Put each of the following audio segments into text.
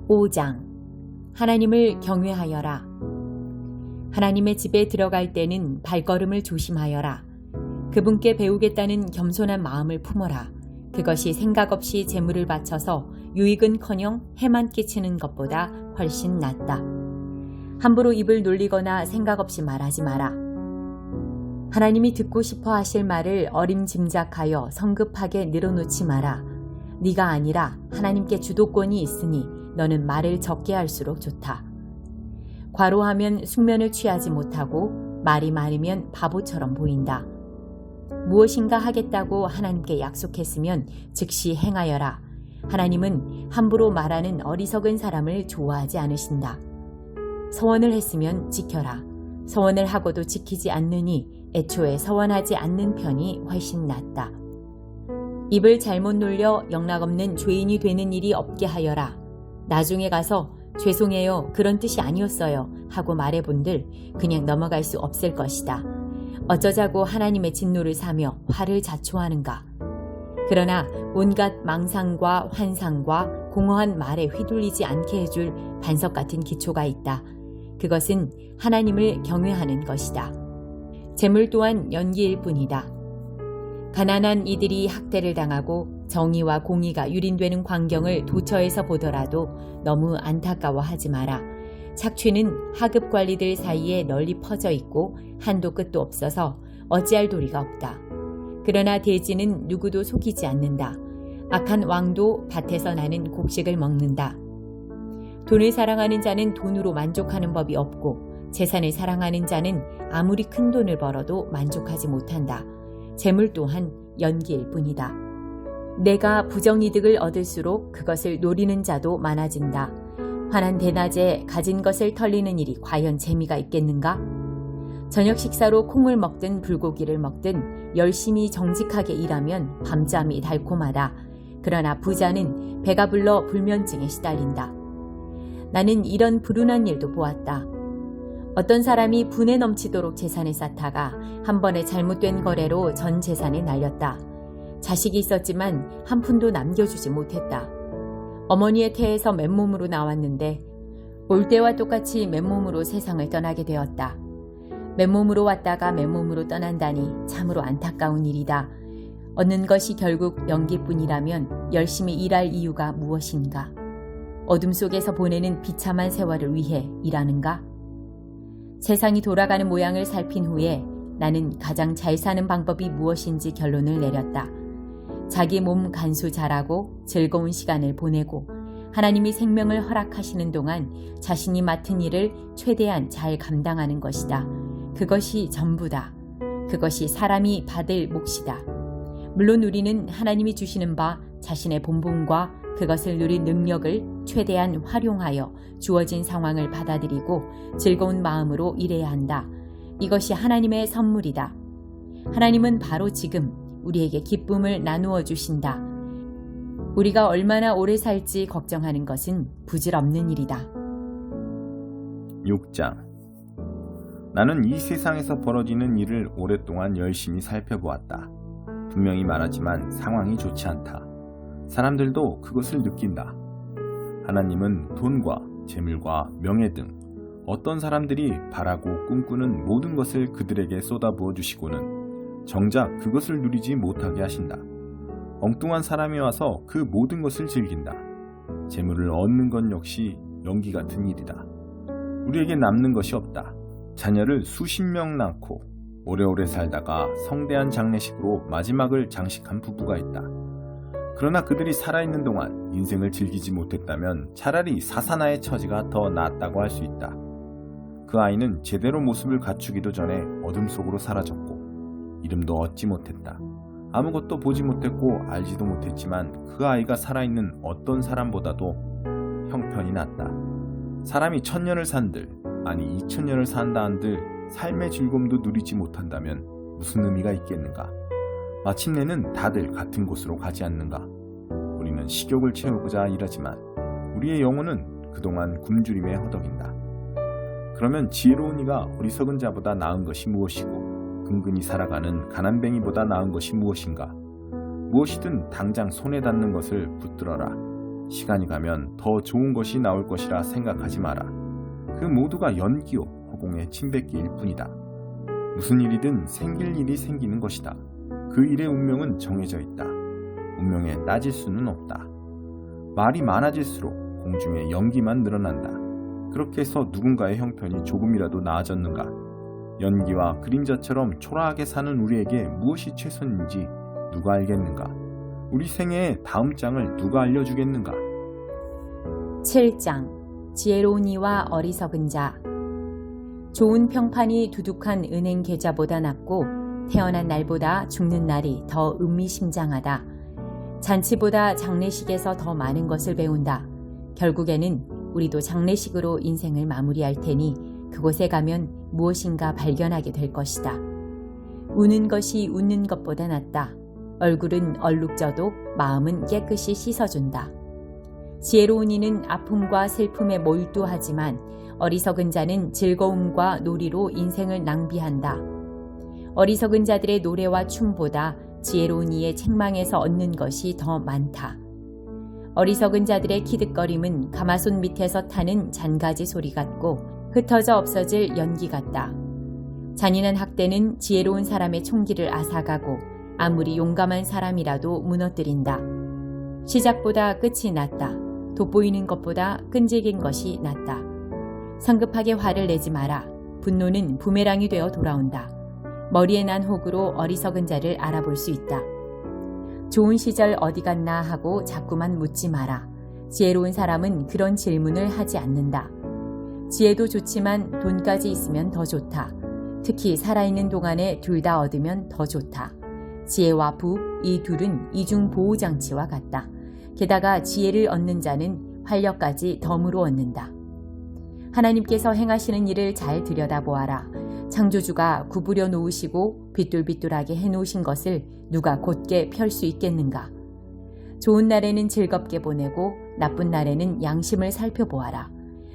5장 하나님을 경외하여라. 하나님의 집에 들어갈 때는 발걸음을 조심하여라. 그분께 배우겠다는 겸손한 마음을 품어라. 그것이 생각 없이 재물을 바쳐서 유익은커녕 해만 끼치는 것보다 훨씬 낫다. 함부로 입을 놀리거나 생각 없이 말하지 마라. 하나님이 듣고 싶어 하실 말을 어림짐작하여 성급하게 늘어놓지 마라. 네가 아니라 하나님께 주도권이 있으니 너는 말을 적게 할수록 좋다. 과로하면 숙면을 취하지 못하고 말이 많으면 바보처럼 보인다. 무엇인가 하겠다고 하나님께 약속했으면 즉시 행하여라. 하나님은 함부로 말하는 어리석은 사람을 좋아하지 않으신다. 서원을 했으면 지켜라. 서원을 하고도 지키지 않느니 애초에 서원하지 않는 편이 훨씬 낫다. 입을 잘못 놀려 영락없는 죄인이 되는 일이 없게 하여라. 나중에 가서 죄송해요, 그런 뜻이 아니었어요 하고 말해본들 그냥 넘어갈 수 없을 것이다. 어쩌자고 하나님의 진노를 사며 화를 자초하는가. 그러나 온갖 망상과 환상과 공허한 말에 휘둘리지 않게 해줄 반석 같은 기초가 있다. 그것은 하나님을 경외하는 것이다. 재물 또한 연기일 뿐이다. 가난한 이들이 학대를 당하고 정의와 공의가 유린되는 광경을 도처에서 보더라도 너무 안타까워하지 마라. 착취는 하급 관리들 사이에 널리 퍼져 있고 한도 끝도 없어서 어찌할 도리가 없다. 그러나 돼지는 누구도 속이지 않는다. 악한 왕도 밭에서 나는 곡식을 먹는다. 돈을 사랑하는 자는 돈으로 만족하는 법이 없고 재산을 사랑하는 자는 아무리 큰 돈을 벌어도 만족하지 못한다. 재물 또한 연기일 뿐이다. 내가 부정이득을 얻을수록 그것을 노리는 자도 많아진다. 환한 대낮에 가진 것을 털리는 일이 과연 재미가 있겠는가? 저녁 식사로 콩을 먹든 불고기를 먹든 열심히 정직하게 일하면 밤잠이 달콤하다. 그러나 부자는 배가 불러 불면증에 시달린다. 나는 이런 불운한 일도 보았다. 어떤 사람이 분에 넘치도록 재산을 쌓다가 한 번에 잘못된 거래로 전 재산을 날렸다. 자식이 있었지만 한 푼도 남겨주지 못했다. 어머니의 태에서 맨몸으로 나왔는데 올 때와 똑같이 맨몸으로 세상을 떠나게 되었다. 맨몸으로 왔다가 맨몸으로 떠난다니 참으로 안타까운 일이다. 얻는 것이 결국 연기뿐이라면 열심히 일할 이유가 무엇인가? 어둠 속에서 보내는 비참한 세월을 위해 일하는가? 세상이 돌아가는 모양을 살핀 후에 나는 가장 잘 사는 방법이 무엇인지 결론을 내렸다. 자기 몸 간수 잘하고 즐거운 시간을 보내고 하나님이 생명을 허락하시는 동안 자신이 맡은 일을 최대한 잘 감당하는 것이다. 그것이 전부다. 그것이 사람이 받을 몫이다. 물론 우리는 하나님이 주시는 바 자신의 본분과 그것을 누릴 능력을 최대한 활용하여 주어진 상황을 받아들이고 즐거운 마음으로 일해야 한다. 이것이 하나님의 선물이다. 하나님은 바로 지금 우리에게 기쁨을 나누어 주신다. 우리가 얼마나 오래 살지 걱정하는 것은 부질없는 일이다. 6장 나는 이 세상에서 벌어지는 일을 오랫동안 열심히 살펴보았다. 분명히 말하지만 상황이 좋지 않다. 사람들도 그것을 느낀다. 하나님은 돈과 재물과 명예 등 어떤 사람들이 바라고 꿈꾸는 모든 것을 그들에게 쏟아부어 주시고는 정작 그것을 누리지 못하게 하신다. 엉뚱한 사람이 와서 그 모든 것을 즐긴다. 재물을 얻는 건 역시 연기 같은 일이다. 우리에게 남는 것이 없다. 자녀를 수십 명 낳고 오래오래 살다가 성대한 장례식으로 마지막을 장식한 부부가 있다. 그러나 그들이 살아있는 동안 인생을 즐기지 못했다면 차라리 사사나의 처지가 더 낫다고 할 수 있다. 그 아이는 제대로 모습을 갖추기도 전에 어둠 속으로 사라졌고 이름도 얻지 못했다. 아무것도 보지 못했고 알지도 못했지만 그 아이가 살아있는 어떤 사람보다도 형편이 낫다. 사람이 1000년을 산들 아니 2000년을 산다 한들 삶의 즐거움도 누리지 못한다면 무슨 의미가 있겠는가? 마침내는 다들 같은 곳으로 가지 않는가? 우리는 식욕을 채우고자 일하지만 우리의 영혼은 그동안 굶주림에 허덕인다. 그러면 지혜로운 이가 어리석은 자보다 나은 것이 무엇이고 근근히 살아가는 가난뱅이보다 나은 것이 무엇인가? 무엇이든 당장 손에 닿는 것을 붙들어라. 시간이 가면 더 좋은 것이 나올 것이라 생각하지 마라. 그 모두가 연기요 허공의 침뱉기일 뿐이다. 무슨 일이든 생길 일이 생기는 것이다. 그 일의 운명은 정해져 있다. 운명에 따질 수는 없다. 말이 많아질수록 공중에 연기만 늘어난다. 그렇게 해서 누군가의 형편이 조금이라도 나아졌는가? 연기와 그림자처럼 초라하게 사는 우리에게 무엇이 최선인지 누가 알겠는가? 우리 생애의 다음 장을 누가 알려주겠는가? 7장 지혜로운 이와 어리석은 자. 좋은 평판이 두둑한 은행 계좌보다 낫고 태어난 날보다 죽는 날이 더 의미심장하다. 잔치보다 장례식에서 더 많은 것을 배운다. 결국에는 우리도 장례식으로 인생을 마무리할 테니 그곳에 가면 무엇인가 발견하게 될 것이다. 우는 것이 웃는 것보다 낫다. 얼굴은 얼룩져도 마음은 깨끗이 씻어준다. 지혜로운 이는 아픔과 슬픔에 몰두하지만 어리석은 자는 즐거움과 놀이로 인생을 낭비한다. 어리석은 자들의 노래와 춤보다 지혜로운 이의 책망에서 얻는 것이 더 많다. 어리석은 자들의 키득거림은 가마솥 밑에서 타는 잔가지 소리 같고 흩어져 없어질 연기 같다. 잔인한 학대는 지혜로운 사람의 총기를 앗아가고 아무리 용감한 사람이라도 무너뜨린다. 시작보다 끝이 낫다. 돋보이는 것보다 끈질긴 것이 낫다. 성급하게 화를 내지 마라. 분노는 부메랑이 되어 돌아온다. 머리에 난 혹으로 어리석은 자를 알아볼 수 있다. 좋은 시절 어디 갔나 하고 자꾸만 묻지 마라. 지혜로운 사람은 그런 질문을 하지 않는다. 지혜도 좋지만 돈까지 있으면 더 좋다. 특히 살아있는 동안에 둘 다 얻으면 더 좋다. 지혜와 부, 이 둘은 이중 보호장치와 같다. 게다가 지혜를 얻는 자는 활력까지 덤으로 얻는다. 하나님께서 행하시는 일을 잘 들여다보아라. 창조주가 구부려 놓으시고 빗돌빗돌하게 해놓으신 것을 누가 곧게 펼 수 있겠는가? 좋은 날에는 즐겁게 보내고 나쁜 날에는 양심을 살펴보아라.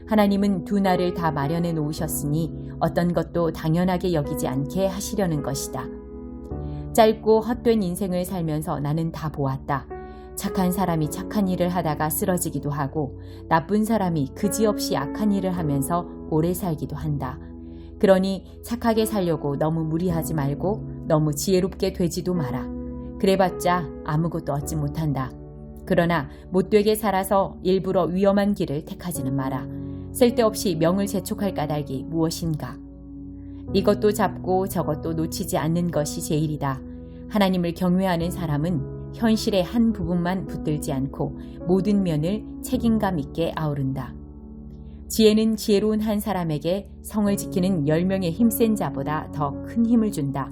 하나님은 두 날을 다 마련해 놓으셨으니 어떤 것도 당연하게 여기지 않게 하시려는 것이다. 짧고 헛된 인생을 살면서 나는 다 보았다. 착한 사람이 착한 일을 하다가 쓰러지기도 하고 나쁜 사람이 그지없이 악한 일을 하면서 오래 살기도 한다. 그러니 착하게 살려고 너무 무리하지 말고 너무 지혜롭게 되지도 마라. 그래봤자 아무것도 얻지 못한다. 그러나 못되게 살아서 일부러 위험한 길을 택하지는 마라. 쓸데없이 명을 재촉할 까닭이 무엇인가. 이것도 잡고 저것도 놓치지 않는 것이 제일이다. 하나님을 경외하는 사람은 현실의 한 부분만 붙들지 않고 모든 면을 책임감 있게 아우른다. 지혜는 지혜로운 한 사람에게 성을 지키는 10명의 힘센 자보다 더 큰 힘을 준다.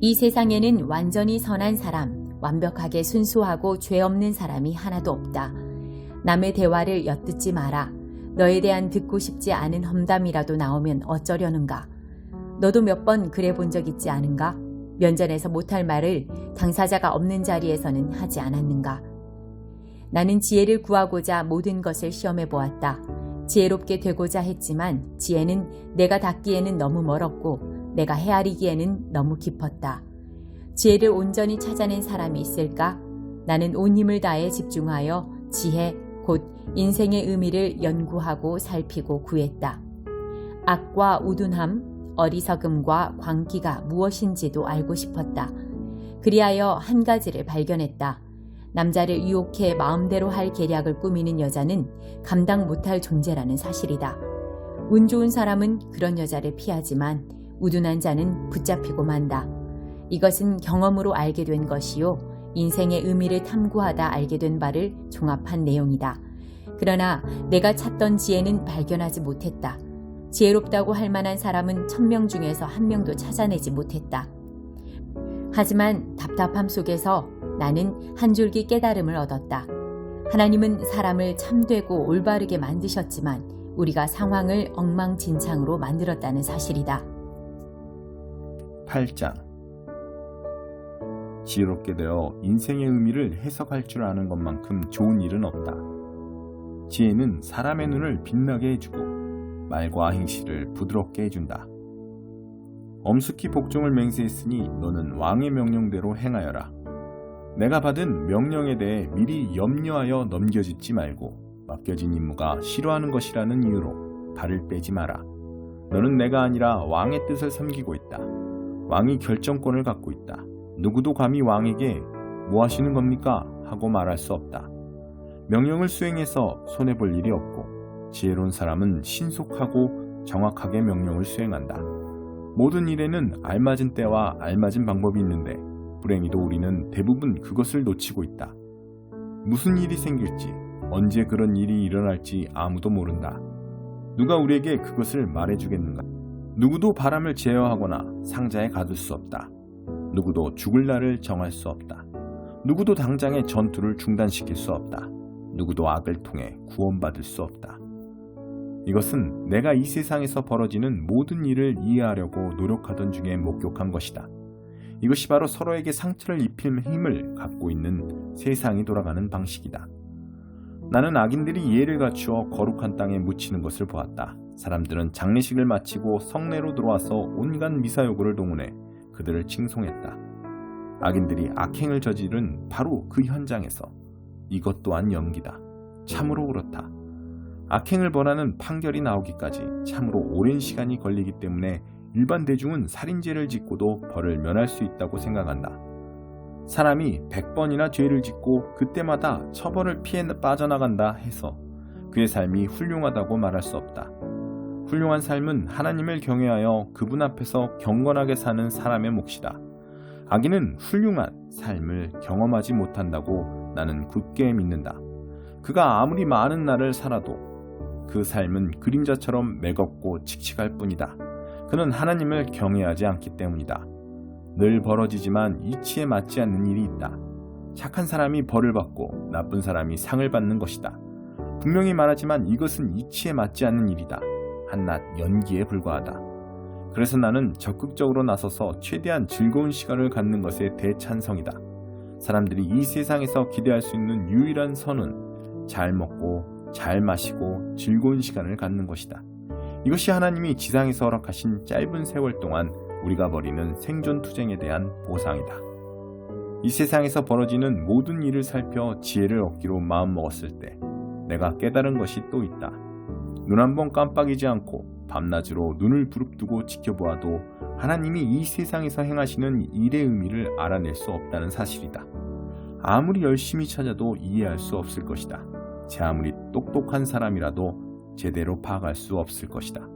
이 세상에는 완전히 선한 사람, 완벽하게 순수하고 죄 없는 사람이 하나도 없다. 남의 대화를 엿듣지 마라. 너에 대한 듣고 싶지 않은 험담이라도 나오면 어쩌려는가. 너도 몇 번 그래 본 적 있지 않은가? 면전에서 못할 말을 당사자가 없는 자리에서는 하지 않았는가? 나는 지혜를 구하고자 모든 것을 시험해 보았다. 지혜롭게 되고자 했지만 지혜는 내가 닿기에는 너무 멀었고 내가 헤아리기에는 너무 깊었다. 지혜를 온전히 찾아낸 사람이 있을까? 나는 온 힘을 다해 집중하여 지혜, 곧 인생의 의미를 연구하고 살피고 구했다. 악과 우둔함, 어리석음과 광기가 무엇인지도 알고 싶었다. 그리하여 한 가지를 발견했다. 남자를 유혹해 마음대로 할 계략을 꾸미는 여자는 감당 못할 존재라는 사실이다. 운 좋은 사람은 그런 여자를 피하지만 우둔한 자는 붙잡히고 만다. 이것은 경험으로 알게 된 것이요. 인생의 의미를 탐구하다 알게 된 바를 종합한 내용이다. 그러나 내가 찾던 지혜는 발견하지 못했다. 지혜롭다고 할 만한 사람은 1000명 중에서 1명도 찾아내지 못했다. 하지만 답답함 속에서 나는 한 줄기 깨달음을 얻었다. 하나님은 사람을 참되고 올바르게 만드셨지만 우리가 상황을 엉망진창으로 만들었다는 사실이다. 8장 지혜롭게 되어 인생의 의미를 해석할 줄 아는 것만큼 좋은 일은 없다. 지혜는 사람의 눈을 빛나게 해주고 말과 행실을 부드럽게 해준다. 엄숙히 복종을 맹세했으니 너는 왕의 명령대로 행하여라. 내가 받은 명령에 대해 미리 염려하여 넘겨짓지 말고 맡겨진 임무가 싫어하는 것이라는 이유로 발을 빼지 마라. 너는 내가 아니라 왕의 뜻을 섬기고 있다. 왕이 결정권을 갖고 있다. 누구도 감히 왕에게 뭐 하시는 겁니까? 하고 말할 수 없다. 명령을 수행해서 손해볼 일이 없고 지혜로운 사람은 신속하고 정확하게 명령을 수행한다. 모든 일에는 알맞은 때와 알맞은 방법이 있는데 불행히도 우리는 대부분 그것을 놓치고 있다. 무슨 일이 생길지, 언제 그런 일이 일어날지 아무도 모른다. 누가 우리에게 그것을 말해주겠는가? 누구도 바람을 제어하거나 상자에 가둘 수 없다. 누구도 죽을 날을 정할 수 없다. 누구도 당장의 전투를 중단시킬 수 없다. 누구도 악을 통해 구원받을 수 없다. 이것은 내가 이 세상에서 벌어지는 모든 일을 이해하려고 노력하던 중에 목격한 것이다. 이것이 바로 서로에게 상처를 입힐 힘을 갖고 있는 세상이 돌아가는 방식이다. 나는 악인들이 예를 갖추어 거룩한 땅에 묻히는 것을 보았다. 사람들은 장례식을 마치고 성내로 들어와서 온갖 미사여구를 동원해 그들을 칭송했다. 악인들이 악행을 저지른 바로 그 현장에서 이것 또한 연기다. 참으로 그렇다. 악행을 벌하는 판결이 나오기까지 참으로 오랜 시간이 걸리기 때문에 일반 대중은 살인죄를 짓고도 벌을 면할 수 있다고 생각한다. 사람이 100번이나 죄를 짓고 그때마다 처벌을 피해 빠져나간다 해서 그의 삶이 훌륭하다고 말할 수 없다. 훌륭한 삶은 하나님을 경외하여 그분 앞에서 경건하게 사는 사람의 몫이다. 악인은 훌륭한 삶을 경험하지 못한다고 나는 굳게 믿는다. 그가 아무리 많은 날을 살아도 그 삶은 그림자처럼 매겁고 칙칙할 뿐이다. 그는 하나님을 경외하지 않기 때문이다. 늘 벌어지지만 이치에 맞지 않는 일이 있다. 착한 사람이 벌을 받고 나쁜 사람이 상을 받는 것이다. 분명히 말하지만 이것은 이치에 맞지 않는 일이다. 한낱 연기에 불과하다. 그래서 나는 적극적으로 나서서 최대한 즐거운 시간을 갖는 것에 대찬성이다. 사람들이 이 세상에서 기대할 수 있는 유일한 선은 잘 먹고 잘 마시고 즐거운 시간을 갖는 것이다. 이것이 하나님이 지상에서 허락하신 짧은 세월 동안 우리가 벌이는 생존 투쟁에 대한 보상이다. 이 세상에서 벌어지는 모든 일을 살펴 지혜를 얻기로 마음먹었을 때 내가 깨달은 것이 또 있다. 눈 한 번 깜빡이지 않고 밤낮으로 눈을 부릅뜨고 지켜보아도 하나님이 이 세상에서 행하시는 일의 의미를 알아낼 수 없다는 사실이다. 아무리 열심히 찾아도 이해할 수 없을 것이다. 제 아무리 똑똑한 사람이라도 제대로 파악할 수 없을 것이다.